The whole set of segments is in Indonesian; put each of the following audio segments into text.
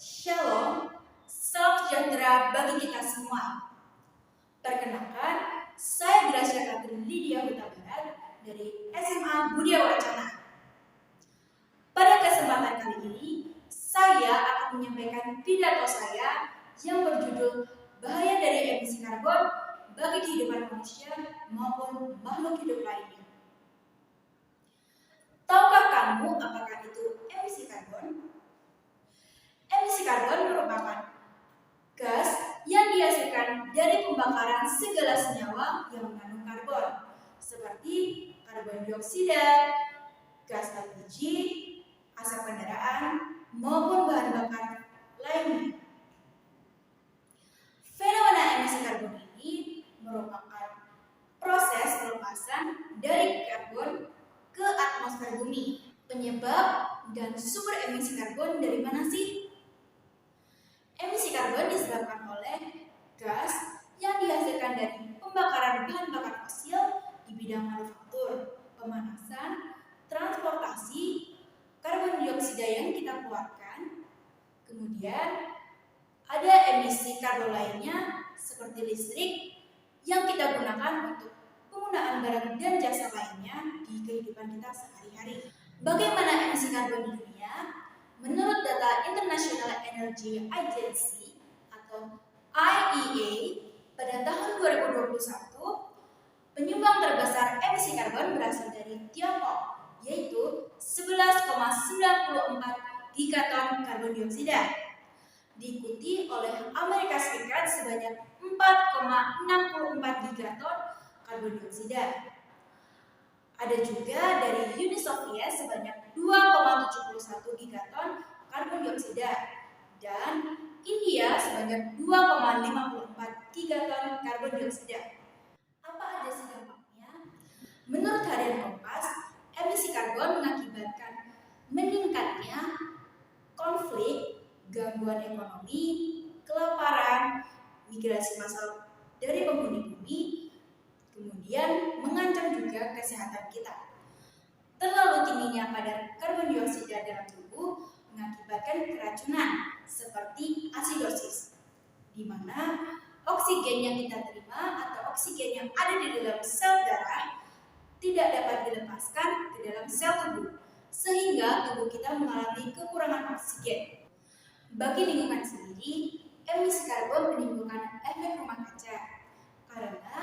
Shalom, salam sejahtera bagi kita semua. Perkenalkan, saya Gracia Katrin Lydia Huta Barat dari SMA Budia Wacana. Pada kesempatan kali ini, saya akan menyampaikan pidato saya yang berjudul Bahaya dari Emisi Karbon bagi Kehidupan Manusia maupun makhluk hidup lainnya. Tahukah kamu apakah itu emisi karbon? Emisi karbon merupakan gas yang dihasilkan dari pembakaran segala senyawa yang mengandung karbon, seperti karbon dioksida, gas LPG, asap kendaraan, maupun bahan bakar lainnya. Fenomena emisi karbon ini merupakan proses pelepasan dari karbon ke atmosfer bumi. Penyebab dan sumber emisi karbon dari mana sih? Emisi karbon disebabkan oleh gas yang dihasilkan dari pembakaran bahan bakar fosil di bidang manufaktur, pemanasan, transportasi, karbon dioksida yang kita keluarkan. Kemudian ada emisi karbon lainnya seperti listrik yang kita gunakan untuk penggunaan barang dan jasa lainnya di kehidupan kita sehari-hari. Bagaimana emisi karbon di dunia? Menurut data International Energy Agency atau IEA, pada tahun 2021, penyumbang terbesar emisi karbon berasal dari Tiongkok, yaitu 11,94 gigaton karbon dioksida. Diikuti oleh Amerika Serikat sebanyak 4,64 gigaton karbon dioksida. Ada juga dari Uni Soviet sebanyak 2,71 gigaton karbon dioksida dan India sebanyak 2,54 gigaton karbon dioksida. Apa aja sih dampaknya? Menurut harian Kompas, emisi karbon mengakibatkan meningkatnya konflik, gangguan ekonomi, kelaparan, migrasi massal dari penghuni bumi, kemudian mengancam juga kesehatan kita. Terlalu tingginya kadar karbon dioksida dalam tubuh mengakibatkan keracunan seperti asidosis, di mana oksigen yang kita terima atau oksigen yang ada di dalam sel darah tidak dapat dilepaskan ke dalam sel tubuh, sehingga tubuh kita mengalami kekurangan oksigen. Bagi lingkungan sendiri, emisi karbon menimbulkan efek rumah kaca, karena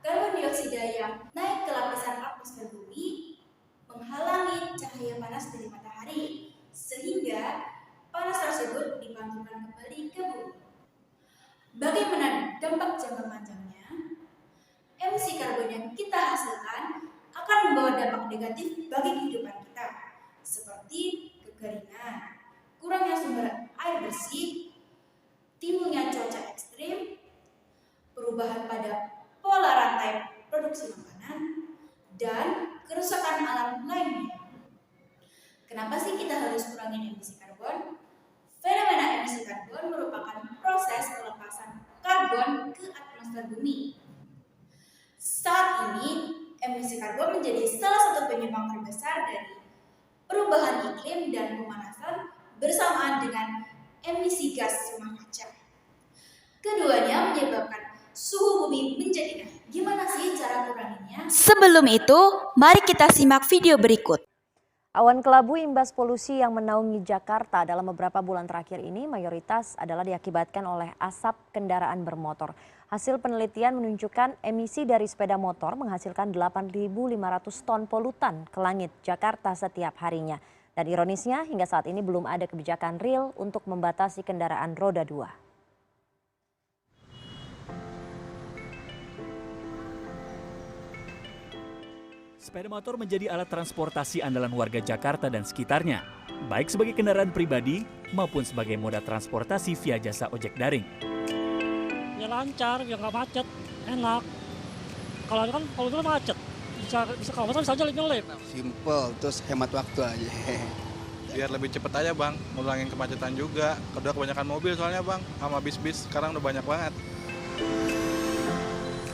karbon dioksida yang naik ke lapisan atmosfer bumi menghalangi cahaya panas dari matahari, sehingga panas tersebut dipantulkan kembali ke bumi. Bagaimana dampak jangka panjangnya? Emisi karbon yang kita hasilkan akan membawa dampak negatif bagi kehidupan kita, seperti kekeringan, kurangnya sumber air bersih, timbulnya cuaca ekstrim, perubahan pada pola rantai produksi makanan, dan kerusakan alam lainnya. Kenapa sih kita harus kurangi emisi karbon? Fenomena emisi karbon merupakan proses pelepasan karbon ke atmosfer bumi. Saat ini, emisi karbon menjadi salah satu penyumbang terbesar dari perubahan iklim dan pemanasan bersamaan dengan emisi gas rumah kaca. Keduanya menyebabkan suhu bumi menjadi naik. Gimana sih cara kuranginya? Sebelum itu, mari kita simak video berikut. Awan kelabu imbas polusi yang menaungi Jakarta dalam beberapa bulan terakhir ini mayoritas adalah diakibatkan oleh asap kendaraan bermotor. Hasil penelitian menunjukkan emisi dari sepeda motor menghasilkan 8.500 ton polutan ke langit Jakarta setiap harinya. Dan ironisnya hingga saat ini belum ada kebijakan real untuk membatasi kendaraan roda 2. Sepeda motor menjadi alat transportasi andalan warga Jakarta dan sekitarnya, baik sebagai kendaraan pribadi maupun sebagai moda transportasi via jasa ojek daring. Ya lancar, ya nggak macet, enak. Kalau dulu macet, bisa kalau bisa aja nyelip. Simple, terus hemat waktu aja. Biar lebih cepet aja bang, ngurangin kemacetan juga. Kedua kebanyakan mobil soalnya bang, sama bis-bis sekarang udah banyak banget.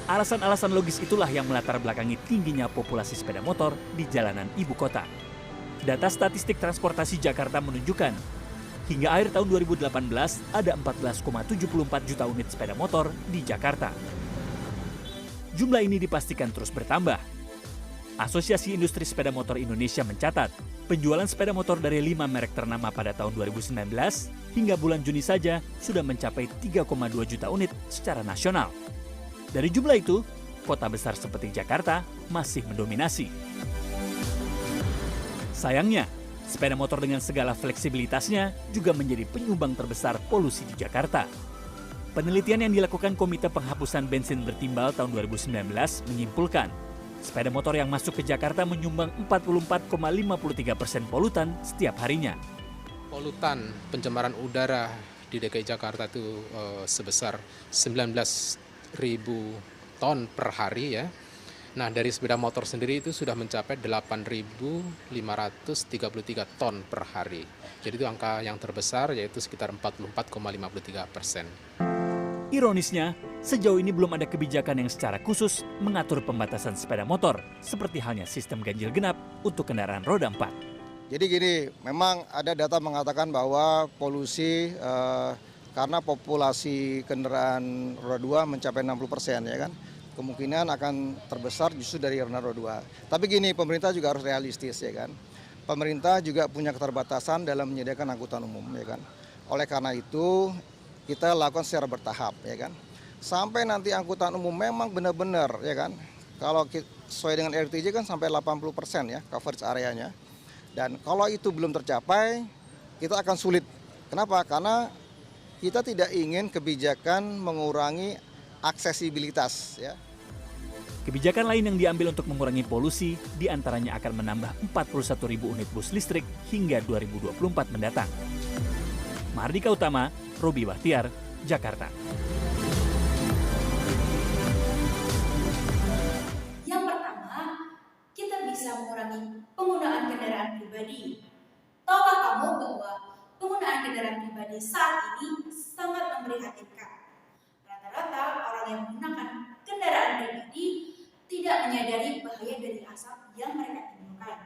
Alasan-alasan logis itulah yang melatar belakangi tingginya populasi sepeda motor di jalanan ibu kota. Data statistik transportasi Jakarta menunjukkan Hingga akhir tahun 2018 ada 14,74 juta unit sepeda motor di Jakarta. Jumlah ini dipastikan terus bertambah. Asosiasi Industri Sepeda Motor Indonesia mencatat, penjualan sepeda motor dari 5 merek ternama pada tahun 2019 hingga bulan Juni saja sudah mencapai 3,2 juta unit secara nasional. Dari jumlah itu, kota besar seperti Jakarta masih mendominasi. Sayangnya, sepeda motor dengan segala fleksibilitasnya juga menjadi penyumbang terbesar polusi di Jakarta. Penelitian yang dilakukan Komite Penghapusan Bensin Bertimbal tahun 2019 menyimpulkan, sepeda motor yang masuk ke Jakarta menyumbang 44,53% polutan setiap harinya. Polutan pencemaran udara di DKI Jakarta itu sebesar 19.000 ton per hari ya. Nah, dari sepeda motor sendiri itu sudah mencapai 8.533 ton per hari. Jadi itu angka yang terbesar, yaitu sekitar 44,53%. Ironisnya, sejauh ini belum ada kebijakan yang secara khusus mengatur pembatasan sepeda motor, seperti halnya sistem ganjil genap untuk kendaraan roda 4. Jadi gini, memang ada data mengatakan bahwa polusi karena populasi kendaraan roda 2 mencapai 60% ya kan. Kemungkinan akan terbesar justru dari roda 2. Tapi gini, pemerintah juga harus realistis ya kan. Pemerintah juga punya keterbatasan dalam menyediakan angkutan umum ya kan. Oleh karena itu kita lakukan secara bertahap ya kan. Sampai nanti angkutan umum memang benar-benar ya kan. Kalau sesuai dengan RTJ kan sampai 80% ya coverage areanya. Dan kalau itu belum tercapai, kita akan sulit. Kenapa? Karena kita tidak ingin kebijakan mengurangi aksesibilitas ya. Kebijakan lain yang diambil untuk mengurangi polusi diantaranya akan menambah 41.000 unit bus listrik hingga 2024 mendatang. Mardika Utama, Robi Bahtiar, Jakarta. Yang pertama, kita bisa mengurangi penggunaan kendaraan pribadi. Tahukah kamu bahwa penggunaan kendaraan pribadi saat ini sangat memprihatinkan? Rata-rata orang yang menggunakan kendaraan pribadi tidak menyadari bahaya dari asap yang mereka timbulkan.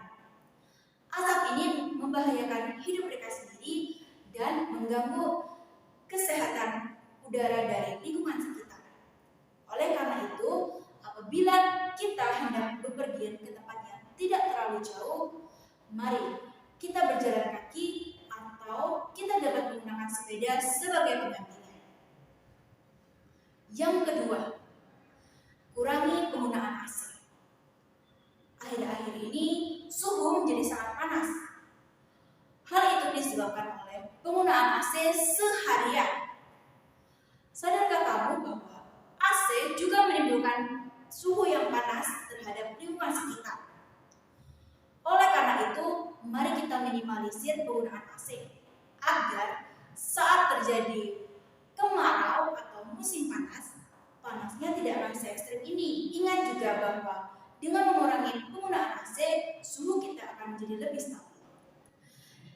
Asap ini membahayakan hidup mereka sendiri dan mengganggu kesehatan udara dari lingkungan sekitar. Oleh karena itu, apabila kita hendak bepergian ke tempat yang tidak terlalu jauh, mari kita berjalan kaki atau kita dapat menggunakan sepeda sebagai penggantinya. Yang kedua, kurangi penggunaan AC. Akhir-akhir ini suhu menjadi sangat panas. Hal itu disebabkan oleh penggunaan AC seharian. Sadarkah kamu bahwa AC juga menimbulkan suhu yang panas terhadap lingkungan sekitar? Oleh karena itu, mari kita minimalisir penggunaan AC agar saat terjadi kemarau atau musim panas, panasnya tidak akan se-ekstrim ini. Ingat juga bahwa dengan mengurangi penggunaan AC, suhu kita akan menjadi lebih stabil.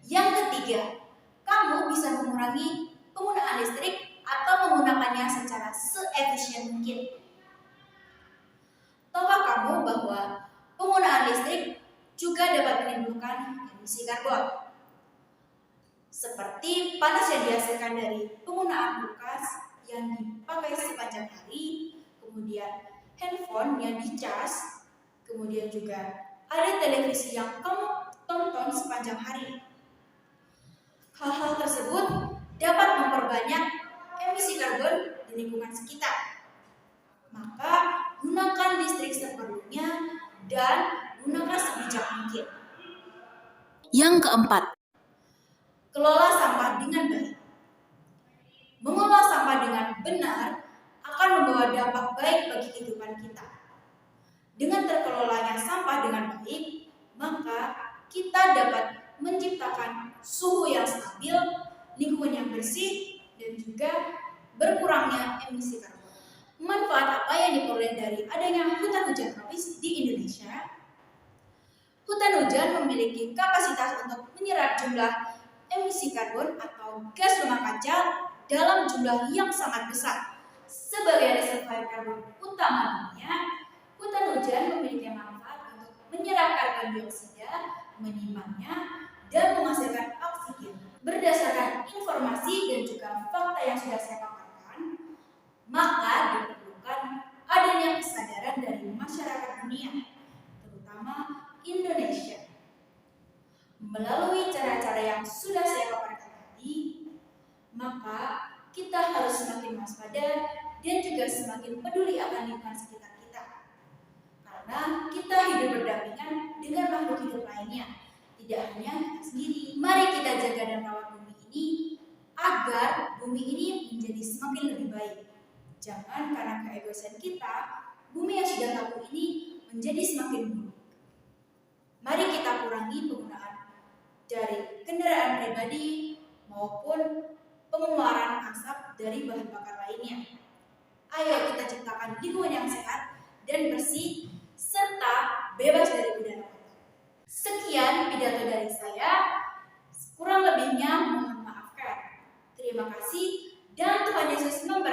Yang ketiga, kamu bisa mengurangi penggunaan listrik atau menggunakannya secara se-efisien mungkin. Tahukah kamu bahwa penggunaan listrik juga dapat menimbulkan emisi karbon? Seperti panas yang dihasilkan dari penggunaan kulkas yang dipakai sepanjang hari, kemudian handphone yang dicas, kemudian juga ada televisi yang kamu tonton sepanjang hari. Hal-hal tersebut dapat memperbanyak emisi karbon di lingkungan sekitar. Maka gunakan listrik seperlunya dan gunakan sebijak mungkin. Yang keempat, kelola sampah dengan baik. Mengolah sampah dengan benar akan membawa dampak baik bagi kehidupan kita. Dengan terkelolanya sampah dengan baik, maka kita dapat menciptakan suhu yang stabil, lingkungan yang bersih, dan juga berkurangnya emisi karbon. Manfaat apa yang diperoleh dari adanya hutan hujan tropis di Indonesia? Hutan hujan memiliki kapasitas untuk menyerap jumlah emisi karbon atau gas rumah kaca dalam jumlah yang sangat besar. Sebagai reservoir karbon utama dunia, hutan hujan memiliki manfaat untuk menyerap karbon dioksida, menimbangnya, dan menghasilkan oksigen Berdasarkan informasi dan juga fakta yang sudah saya paparkan, maka diperlukan adanya kesadaran dari masyarakat dunia, terutama Indonesia. Melalui cara-cara yang sudah saya paparkan tadi, maka kita harus semakin waspada dan juga semakin peduli akan lingkungan sekitar kita. Karena kita hidup berdampingan dengan makhluk hidup lainnya, tidak hanya kita sendiri. Mari kita jaga dan rawat bumi ini agar bumi ini menjadi semakin lebih baik. Jangan karena keegoisan kita, bumi yang sudah tabu ini menjadi semakin buruk. Mari kita kurangi penggunaan dari kendaraan pribadi maupun pengeluaran asap dari bahan bakar lainnya. Ayo kita ciptakan lingkungan yang sehat dan bersih serta bebas dari udara kotor. Sekian pidato dari saya, kurang lebihnya mohon maafkan. Terima kasih dan Tuhan Yesus memberkati.